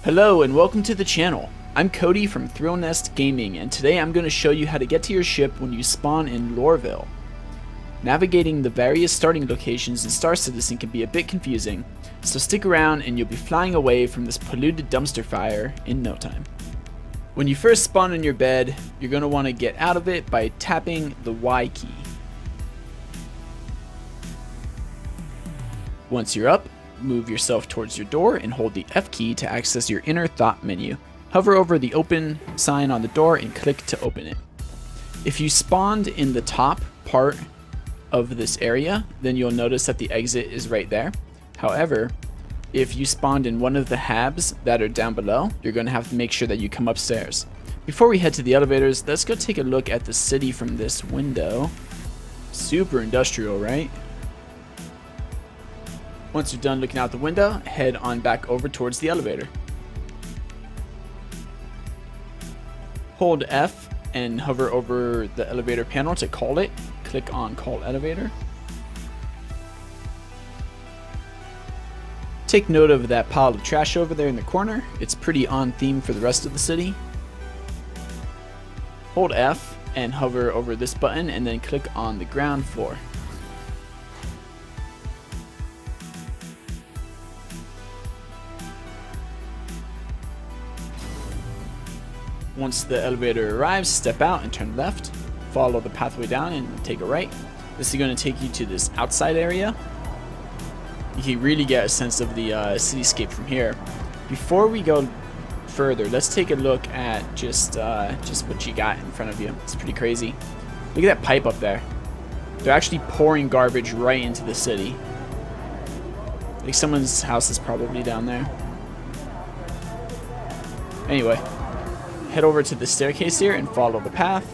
Hello and welcome to the channel. I'm Cody from Thrill Nest Gaming, and today I'm going to show you how to get to your ship when you spawn in Lorville. Navigating the various starting locations in Star Citizen can be a bit confusing, so stick around and you'll be flying away from this polluted dumpster fire in no time. When you first spawn in your bed, you're going to want to get out of it by tapping the Y key. Once you're up, move yourself towards your door and hold the F key to access your inner thought menu. Hover over the open sign on the door and click to open it. If you spawned in the top part of this area, then you'll notice that the exit is right there. However, if you spawned in one of the habs that are down below, you're going to have to make sure that you come upstairs. Before we head to the elevators, let's go take a look at the city from this window. Super industrial, right? Once you're done looking out the window, head on back over towards the elevator. Hold F and hover over the elevator panel to call it. Click on Call Elevator. Take note of that pile of trash over there in the corner. It's pretty on theme for the rest of the city. Hold F and hover over this button and then click on the ground floor. Once the elevator arrives, step out and turn left. Follow the pathway down and take a right. This is going to take you to this outside area. You can really get a sense of the cityscape from here. Before we go further, let's take a look at just what you got in front of you. It's pretty crazy. Look at that pipe up there. They're actually pouring garbage right into the city. Like someone's house is probably down there. Anyway. Head over to the staircase here and follow the path.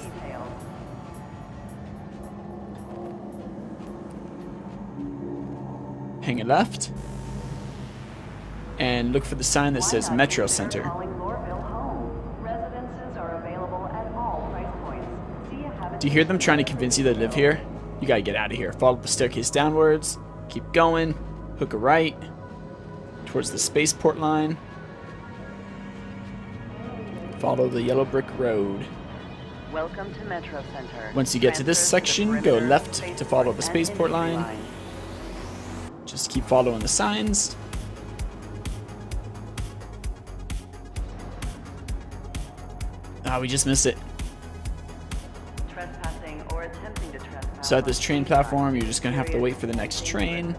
Hang a left. And look for the sign that says Metro Center. Do you hear them trying to convince you to live here? You gotta get out of here. Follow the staircase downwards. Keep going. Hook a right. Towards the spaceport line. Follow the yellow brick road. Welcome to Metro Center. Once you get to this section, go left to follow the spaceport line. Just keep following the signs. Ah, we just missed it. Trespassing or attempting to trespass. So at this train platform, you're just going to have to wait for the next train.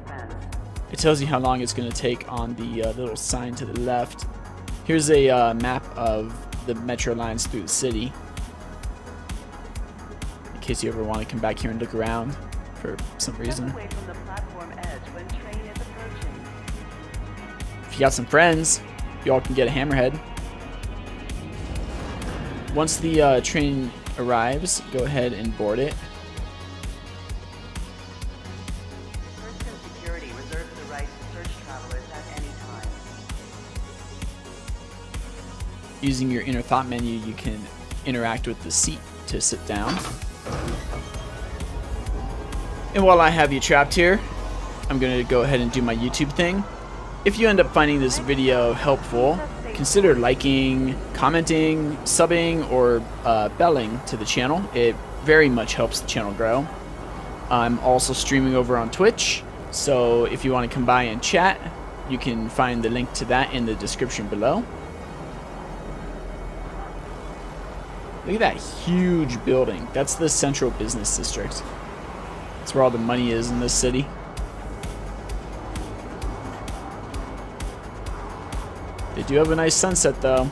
It tells you how long it's going to take on the little sign to the left. Here's a map of the metro lines through the city, in case you ever want to come back here and look around for some reason. If you got some friends, y'all can get a hammerhead. Once the train arrives, go ahead and board it. Security reserves the right to search travelers at any time. Using your inner thought menu, you can interact with the seat to sit down. And while I have you trapped here, I'm going to go ahead and do my YouTube thing. If you end up finding this video helpful, consider liking, commenting, subbing, or belling to the channel. It very much helps the channel grow. I'm also streaming over on Twitch, so if you want to come by and chat, you can find the link to that in the description below. Look at that huge building. That's the central business district. That's where all the money is in this city. They do have a nice sunset though.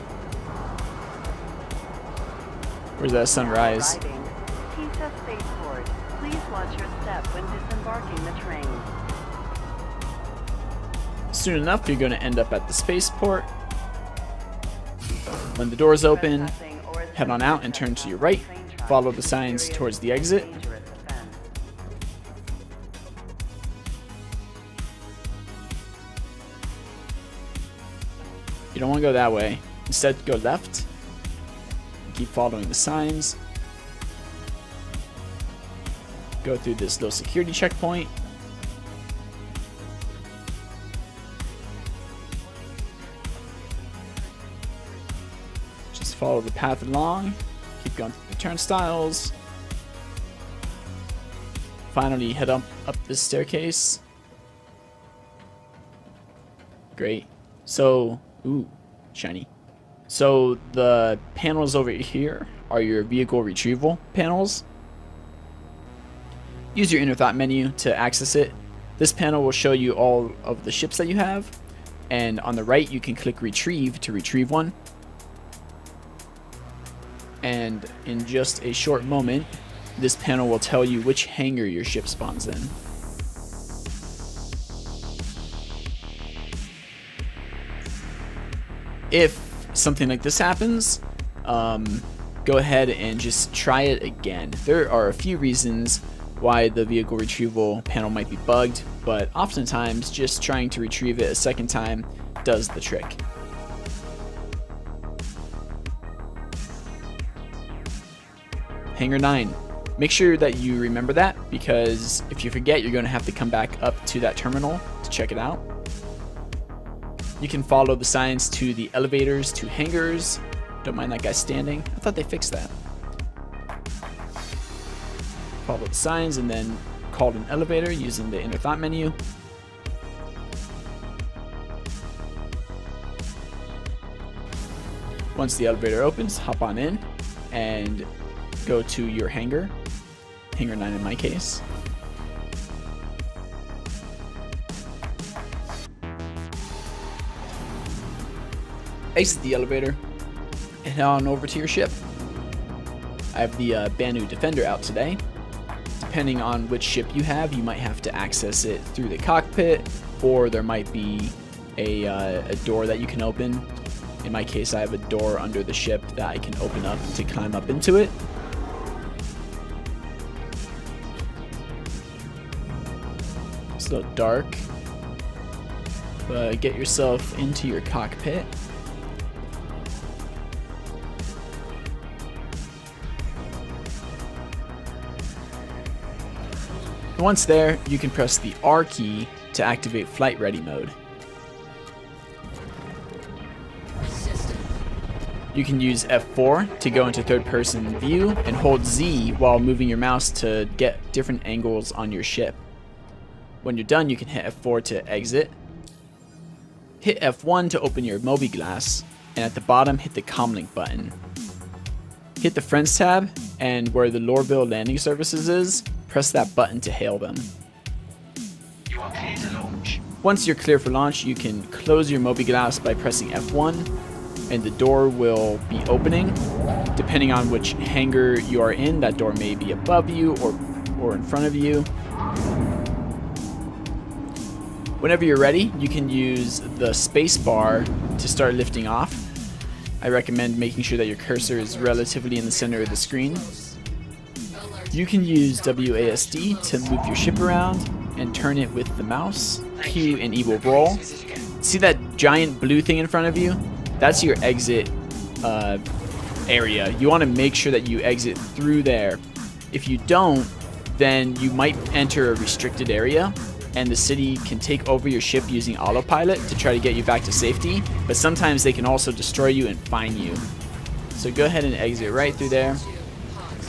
Where's that sunrise? Pizza Spaceport. Please watch your step when disembarking the train. Soon enough, you're going to end up at the spaceport. When the doors open, head on out and turn to your right. Follow the signs towards the exit. You don't want to go that way. Instead, go left. Keep following the signs. Go through this little security checkpoint. Just follow the path along. Keep going through the turnstiles. Finally head up this staircase. Great. So, ooh, shiny. So the panels over here are your vehicle retrieval panels. Use your inner thought menu to access it. This panel will show you all of the ships that you have, and on the right you can click retrieve to retrieve one. And in just a short moment, this panel will tell you which hangar your ship spawns in. If something like this happens, go ahead and just try it again. There are a few reasons why the vehicle retrieval panel might be bugged, but oftentimes just trying to retrieve it a second time does the trick. Hangar 9. Make sure that you remember that, because if you forget, you're going to have to come back up to that terminal to check it out. You can follow the signs to the elevators to hangars. Don't mind that guy standing. I thought they fixed that. Follow the signs and then call an elevator using the inner thought menu. Once the elevator opens, hop on in and go to your hangar. Hangar 9 in my case. Exit the elevator and head on over to your ship. I have the Banu Defender out today. Depending on which ship you have, you might have to access it through the cockpit, or there might be a door that you can open. In my case, I have a door under the ship that I can open up to climb up into it. It's a little dark, but get yourself into your cockpit. Once there, you can press the R key to activate flight ready mode. You can use F4 to go into third person view and hold Z while moving your mouse to get different angles on your ship. When you're done, you can hit F4 to exit. Hit F1 to open your Mobi glass, and at the bottom hit the comlink button. Hit the Friends tab, and where the Lorville landing services is, press that button to hail them. You are clear to launch. Once you're clear for launch, you can close your Mobi glass by pressing F1, and the door will be opening. Depending on which hangar you are in, that door may be above you or in front of you. Whenever you're ready, you can use the space bar to start lifting off. I recommend making sure that your cursor is relatively in the center of the screen. You can use WASD to move your ship around and turn it with the mouse. Q and E will roll. See that giant blue thing in front of you? That's your exit area. You want to make sure that you exit through there. If you don't, then you might enter a restricted area, and the city can take over your ship using autopilot to try to get you back to safety, but sometimes they can also destroy you and fine you. So go ahead and exit right through there.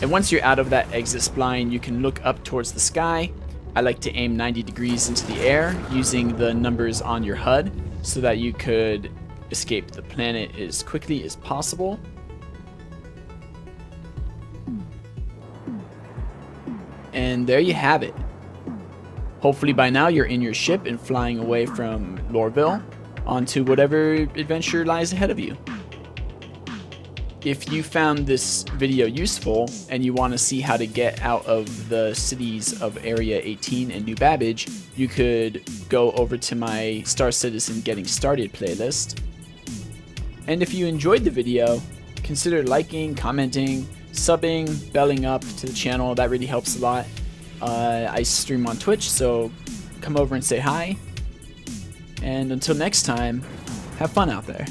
And once you're out of that exit spline, you can look up towards the sky. I like to aim 90 degrees into the air using the numbers on your HUD so that you could escape the planet as quickly as possible. And there you have it. Hopefully by now you're in your ship and flying away from Lorville onto whatever adventure lies ahead of you. If you found this video useful and you want to see how to get out of the cities of Area 18 and New Babbage, you could go over to my Star Citizen Getting Started playlist. And if you enjoyed the video, consider liking, commenting, subbing, belling up to the channel. That really helps a lot. I stream on Twitch, so come over and say hi. And until next time, have fun out there.